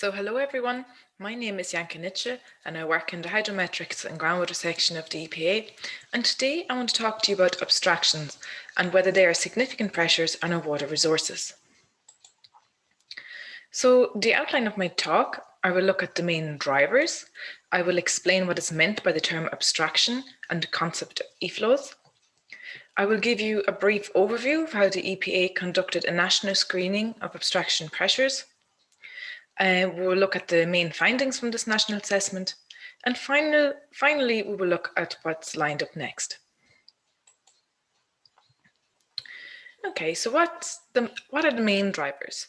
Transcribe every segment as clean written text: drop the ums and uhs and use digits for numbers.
Hello everyone, my name is Janka Nitsche and I work in the hydrometrics and groundwater section of the EPA, and today I want to talk to you about abstractions and whether they are significant pressures on our water resources. So the outline of my talk, I will look at the main drivers, I will explain what is meant by the term abstraction and the concept of EFlows. I will give you a brief overview of how the EPA conducted a national screening of abstraction pressures. We'll look at the main findings from this national assessment, and finally we will look at what's lined up next. Okay, so what are the main drivers?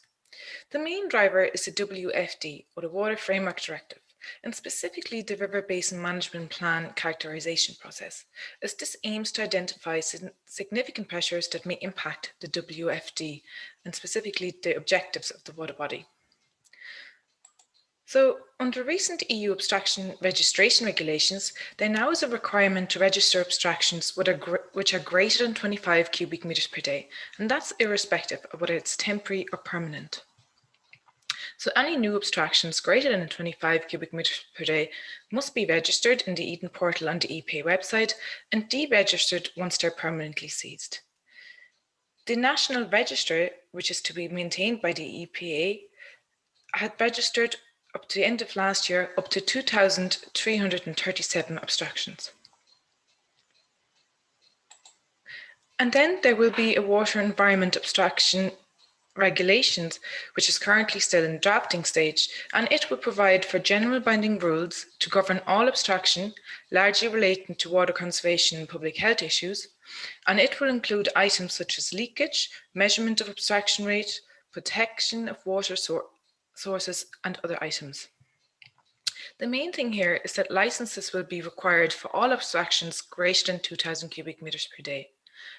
The main driver is the WFD, or the Water Framework Directive, and specifically the River Basin Management Plan characterization process, as this aims to identify significant pressures that may impact the WFD, and specifically the objectives of the water body. So, under recent EU abstraction registration regulations, there now is a requirement to register abstractions which are greater than 25 cubic meters per day, and that's irrespective of whether it's temporary or permanent. So any new abstractions greater than 25 cubic meters per day must be registered in the Eden portal on the EPA website and deregistered once they're permanently seized. The National Register, which is to be maintained by the EPA, had registered up to the end of last year up to 2,337 abstractions. And then there will be a water environment abstraction regulations, which is currently still in the drafting stage, and it will provide for general binding rules to govern all abstraction largely relating to water conservation and public health issues, and it will include items such as leakage, measurement of abstraction rate, protection of water sources and other items. The main thing here is that licenses will be required for all abstractions greater than 2,000 cubic meters per day,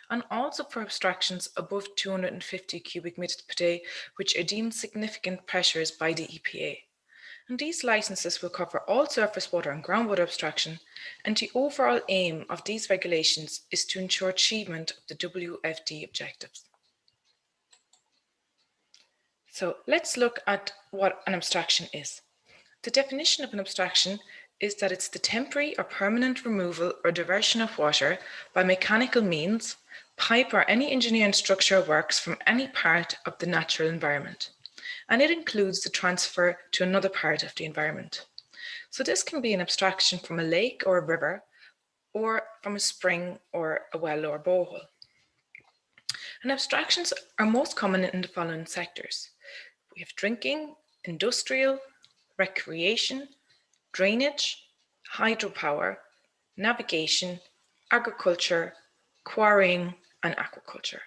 and also for abstractions above 250 cubic meters per day, which are deemed significant pressures by the EPA. And these licenses will cover all surface water and groundwater abstraction, and the overall aim of these regulations is to ensure achievement of the WFD objectives. So let's look at what an abstraction is. The definition of an abstraction is that it's the temporary or permanent removal or diversion of water by mechanical means, pipe or any engineering structure works from any part of the natural environment. And it includes the transfer to another part of the environment. So this can be an abstraction from a lake or a river, or from a spring or a well or a borehole. And abstractions are most common in the following sectors. We have drinking, industrial, recreation, drainage, hydropower, navigation, agriculture, quarrying, and aquaculture.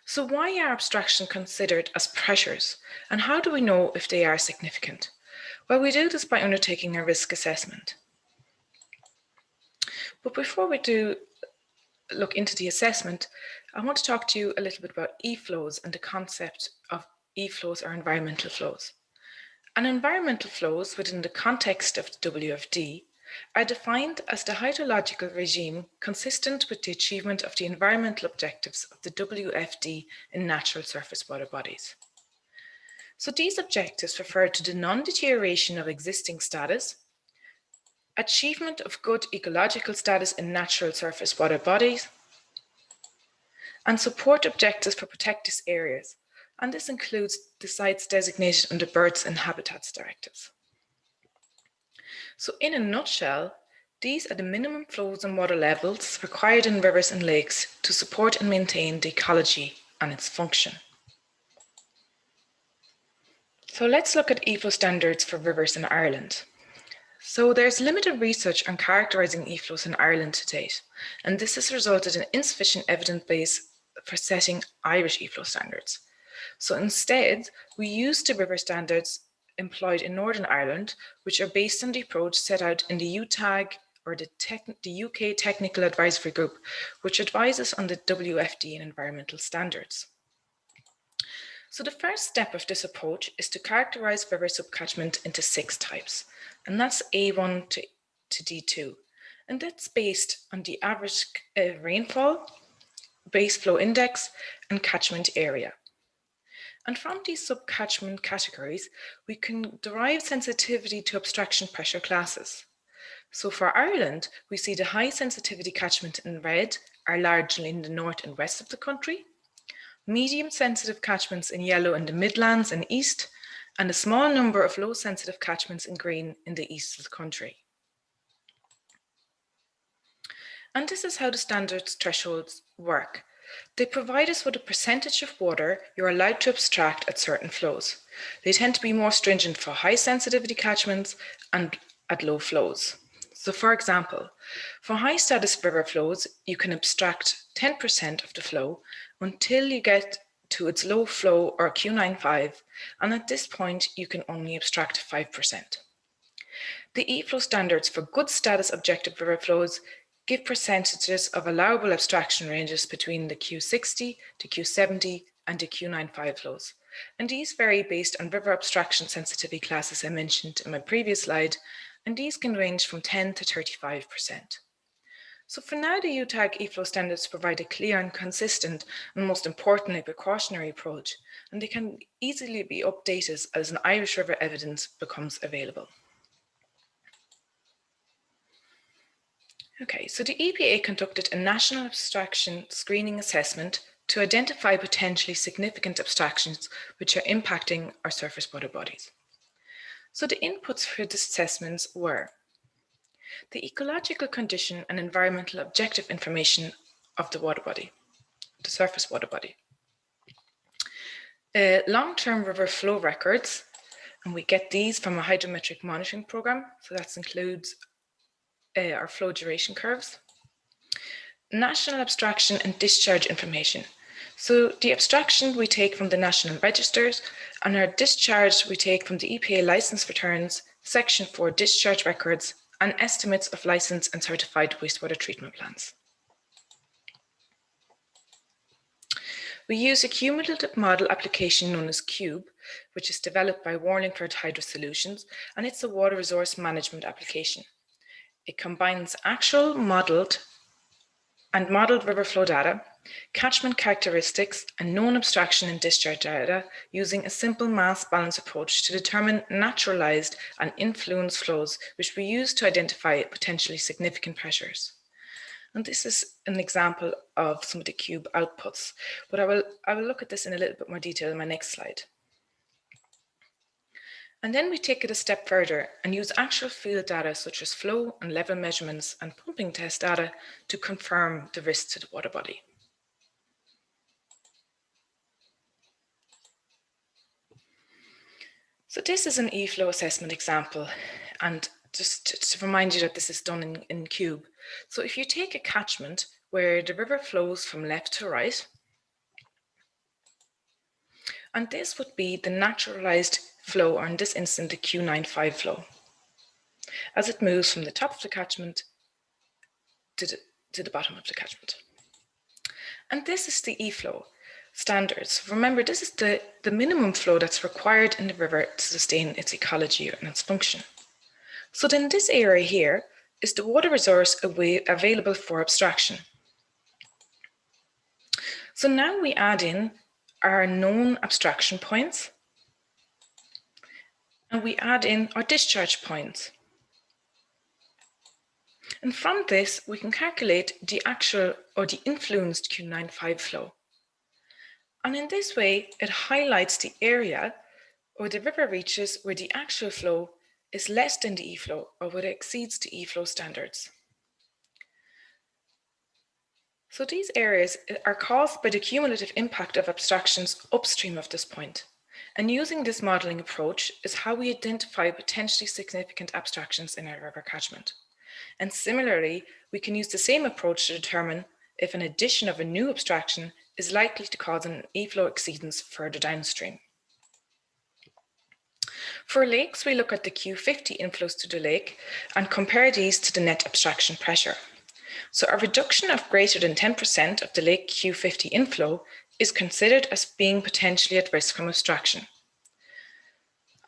So why are abstractions considered as pressures, and how do we know if they are significant? Well, we do this by undertaking a risk assessment. But before we do look into the assessment, I want to talk to you a little bit about EFlows and the concept of EFlows or environmental flows. And environmental flows within the context of the WFD are defined as the hydrological regime consistent with the achievement of the environmental objectives of the WFD in natural surface water bodies. So these objectives refer to the non-deterioration of existing status, achievement of good ecological status in natural surface water bodies, and support objectives for protected areas, and this includes the sites designated under Birds and Habitats directives. So in a nutshell, these are the minimum flows and water levels required in rivers and lakes to support and maintain the ecology and its function. So let's look at EFlow standards for rivers in Ireland. So there's limited research on characterising EFlows in Ireland to date, and this has resulted in insufficient evidence base for setting Irish EFlow standards. So instead, we use the river standards employed in Northern Ireland, which are based on the approach set out in the UTAG, or the UK Technical Advisory Group, which advises on the WFD and environmental standards. So the first step of this approach is to characterise river subcatchment into 6 types, and that's A1 to D2. And that's based on the average rainfall, base flow index, and catchment area. And from these subcatchment categories, we can derive sensitivity to abstraction pressure classes. So for Ireland, we see the high sensitivity catchment in red are largely in the north and west of the country, medium sensitive catchments in yellow in the Midlands and east, and a small number of low sensitive catchments in green in the east of the country. And this is how the standards thresholds work. They provide us with a percentage of water you're allowed to abstract at certain flows. They tend to be more stringent for high sensitivity catchments and at low flows. So for example, for high status river flows, you can abstract 10% of the flow until you get to its low flow or Q95, and at this point you can only abstract 5%. The EFlow standards for good status objective river flows give percentages of allowable abstraction ranges between the Q60 to Q70 and the Q95 flows. And these vary based on river abstraction sensitivity classes I mentioned in my previous slide, and these can range from 10 to 35%. So for now, the UTAG EFlow standards provide a clear and consistent, and most importantly, precautionary approach, and they can easily be updated as an Irish river evidence becomes available. Okay, so the EPA conducted a national abstraction screening assessment to identify potentially significant abstractions which are impacting our surface water bodies. So the inputs for this assessments were the ecological condition and environmental objective information of the water body, the surface water body. Long-term river flow records, and we get these from a hydrometric monitoring program, so that includes our flow duration curves. National abstraction and discharge information. So the abstraction we take from the national registers, and our discharge we take from the EPA license returns, Section 4 discharge records, and estimates of licensed and certified wastewater treatment plants. We use a cumulative model application known as CUBE, which is developed by Wallingford Hydro Solutions, and it's a water resource management application. It combines actual modeled river flow data, catchment characteristics, and known abstraction and discharge data using a simple mass balance approach to determine naturalized and influence flows, which we use to identify potentially significant pressures. And this is an example of some of the CUBE outputs, but I will look at this in a little bit more detail in my next slide. And then we take it a step further and use actual field data such as flow and level measurements and pumping test data to confirm the risk to the water body. So this is an EFlow assessment example, and just to remind you that this is done in CUBE. So if you take a catchment where the river flows from left to right, and this would be the naturalized flow, or in this instance, the Q95 flow, as it moves from the top of the catchment to the bottom of the catchment. And this is the EFlow standards. Remember, this is the minimum flow that's required in the river to sustain its ecology and its function. So then this area here is the water resource available for abstraction. So now we add in our known abstraction points, and we add in our discharge points. And from this, we can calculate the actual or the influenced Q95 flow. And in this way, it highlights the area or the river reaches where the actual flow is less than the EFlow, or where it exceeds the EFlow standards. So these areas are caused by the cumulative impact of abstractions upstream of this point. And using this modelling approach is how we identify potentially significant abstractions in our river catchment. And similarly, we can use the same approach to determine if an addition of a new abstraction is likely to cause an EFlow exceedance further downstream. For lakes, we look at the Q50 inflows to the lake and compare these to the net abstraction pressure. So a reduction of greater than 10% of the lake Q50 inflow is considered as being potentially at risk from abstraction.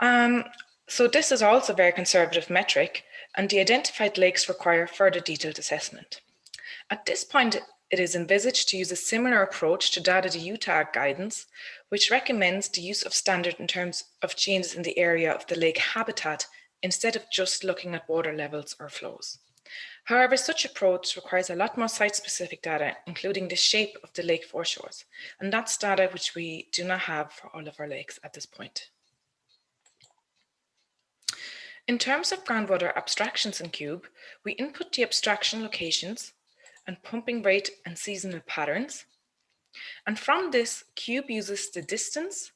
So this is also a very conservative metric, and the identified lakes require further detailed assessment. At this point, it is envisaged to use a similar approach to data to UTAG guidance, which recommends the use of standard in terms of changes in the area of the lake habitat instead of just looking at water levels or flows. However, such approach requires a lot more site-specific data, including the shape of the lake foreshores, and that's data which we do not have for all of our lakes at this point. In terms of groundwater abstractions in Cube, we input the abstraction locations and pumping rate and seasonal patterns. And from this, Cube uses the distance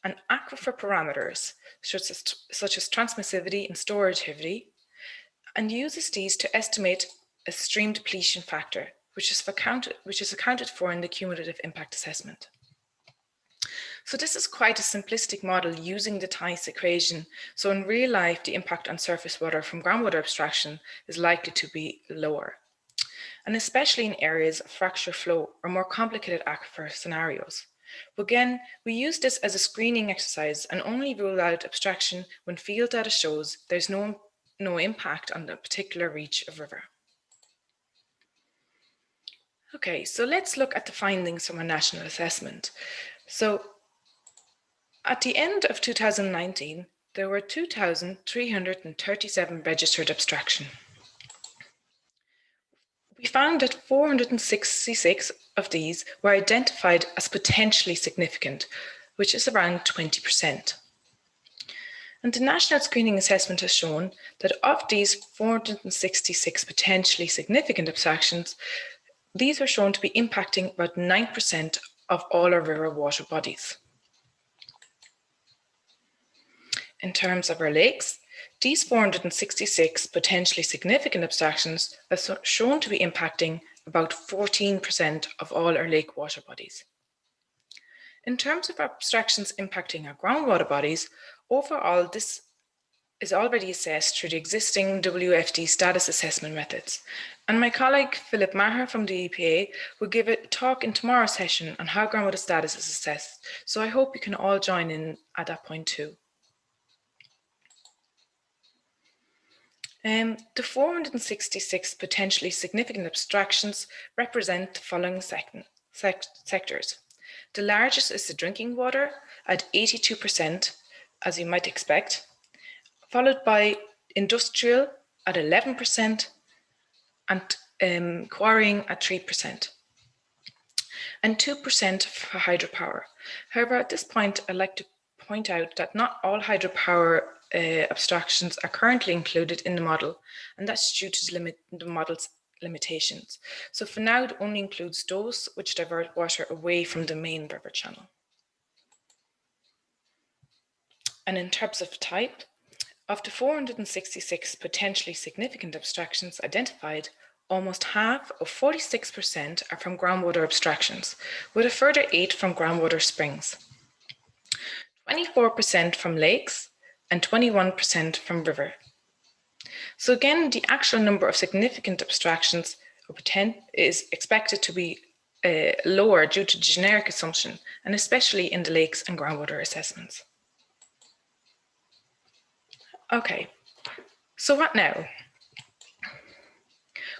and aquifer parameters, such as transmissivity and storativity, and uses these to estimate a stream depletion factor, which is accounted for in the cumulative impact assessment. So this is quite a simplistic model using the Theis equation. So in real life, the impact on surface water from groundwater abstraction is likely to be lower, and especially in areas of fracture flow or more complicated aquifer scenarios. But again, we use this as a screening exercise and only rule out abstraction when field data shows there's no impact on the particular reach of river. Okay, so let's look at the findings from a national assessment. So at the end of 2019, there were 2,337 registered abstraction. We found that 466 of these were identified as potentially significant, which is around 20%. And the National Screening Assessment has shown that of these 466 potentially significant abstractions, these are shown to be impacting about 9% of all our river water bodies. In terms of our lakes, these 466 potentially significant abstractions are shown to be impacting about 14% of all our lake water bodies. In terms of abstractions impacting our groundwater bodies, overall this is already assessed through the existing WFD status assessment methods. And my colleague Philip Maher from the EPA will give a talk in tomorrow's session on how groundwater status is assessed. So I hope you can all join in at that point too. The 466 potentially significant abstractions represent the following sectors. The largest is the drinking water at 82%, as you might expect, followed by industrial at 11% and quarrying at 3%, and 2% for hydropower. However, at this point, I'd like to point out that not all hydropower abstractions are currently included in the model, and that's due to the model's limitations. So for now, it only includes those which divert water away from the main river channel. And in terms of type, of the 466 potentially significant abstractions identified, almost half, or 46%, are from groundwater abstractions, with a further 8 from groundwater springs, 24% from lakes, and 21% from river. So again, the actual number of significant abstractions is expected to be lower due to generic assumption, and especially in the lakes and groundwater assessments. Okay, so what now?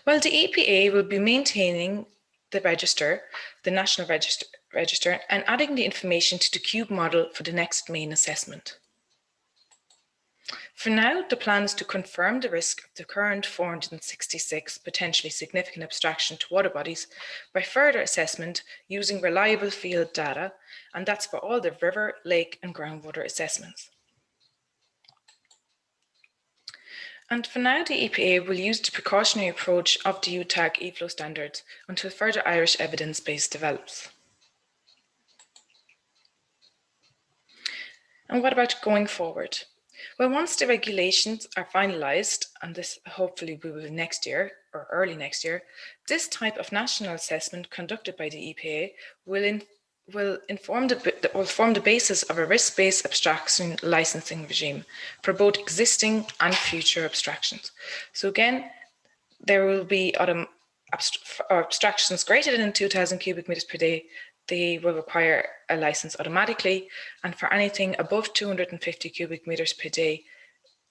Well, the EPA will be maintaining the register, the national register, and adding the information to the Cube model for the next main assessment. For now, the plan is to confirm the risk of the current 466 potentially significant abstraction to water bodies by further assessment using reliable field data, and that's for all the river, lake, and groundwater assessments. And for now, the EPA will use the precautionary approach of the UTAG EFlow standards until further Irish evidence base develops. And what about going forward? Well, once the regulations are finalised, and this hopefully we will next year or early next year, this type of national assessment conducted by the EPA will form the basis of a risk-based abstraction licensing regime for both existing and future abstractions. So again, there will be abstractions greater than 2,000 cubic meters per day. They will require a license automatically, and for anything above 250 cubic meters per day,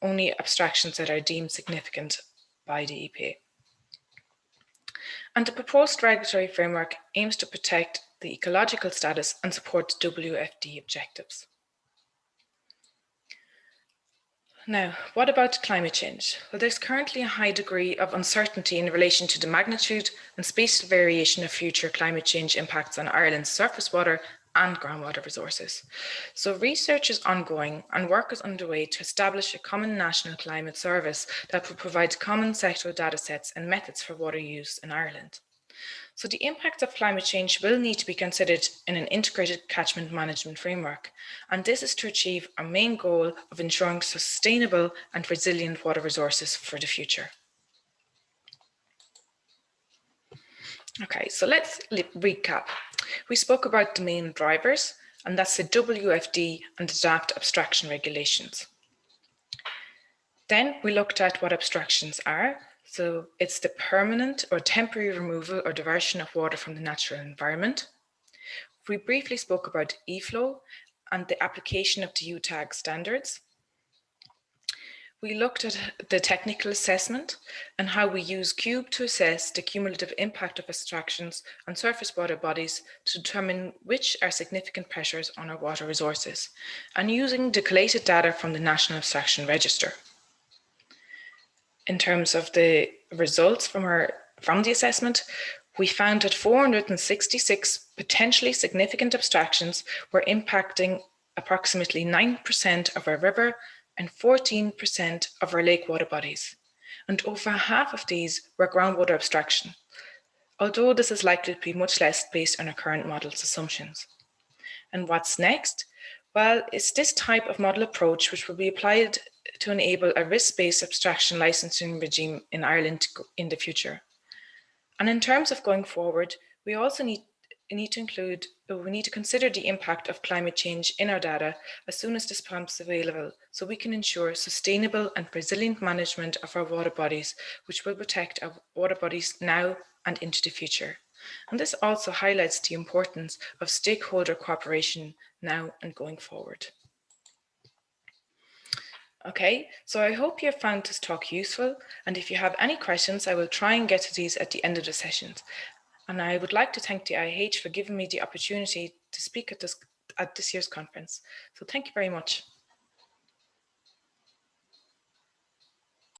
only abstractions that are deemed significant by the EPA. And the proposed regulatory framework aims to protect the ecological status and support WFD objectives. Now, what about climate change? Well, there's currently a high degree of uncertainty in relation to the magnitude and spatial variation of future climate change impacts on Ireland's surface water and groundwater resources. So research is ongoing and work is underway to establish a common national climate service that will provide common sectoral data sets and methods for water use in Ireland. So the impacts of climate change will need to be considered in an integrated catchment management framework, and this is to achieve our main goal of ensuring sustainable and resilient water resources for the future. Okay, so let's recap. We spoke about the main drivers, and that's the WFD and the draft abstraction regulations. Then we looked at what abstractions are. So it's the permanent or temporary removal or diversion of water from the natural environment. We briefly spoke about EFlow and the application of the UTAG standards. We looked at the technical assessment and how we use Cube to assess the cumulative impact of abstractions on surface water bodies to determine which are significant pressures on our water resources, and using the collated data from the National Abstraction Register. In terms of the results from the assessment, we found that 466 potentially significant abstractions were impacting approximately 9% of our river and 14% of our lake water bodies. And over half of these were groundwater abstraction, although this is likely to be much less based on our current model's assumptions. And what's next? Well, it's this type of model approach which will be applied to enable a risk-based abstraction licensing regime in Ireland in the future. And in terms of going forward, we also need to consider the impact of climate change in our data as soon as this becomes available, so we can ensure sustainable and resilient management of our water bodies, which will protect our water bodies now and into the future. And this also highlights the importance of stakeholder cooperation now and going forward. Okay, so I hope you have found this talk useful, and if you have any questions, I will try and get to these at the end of the sessions. And I would like to thank the IAH for giving me the opportunity to speak at this year's conference. So thank you very much.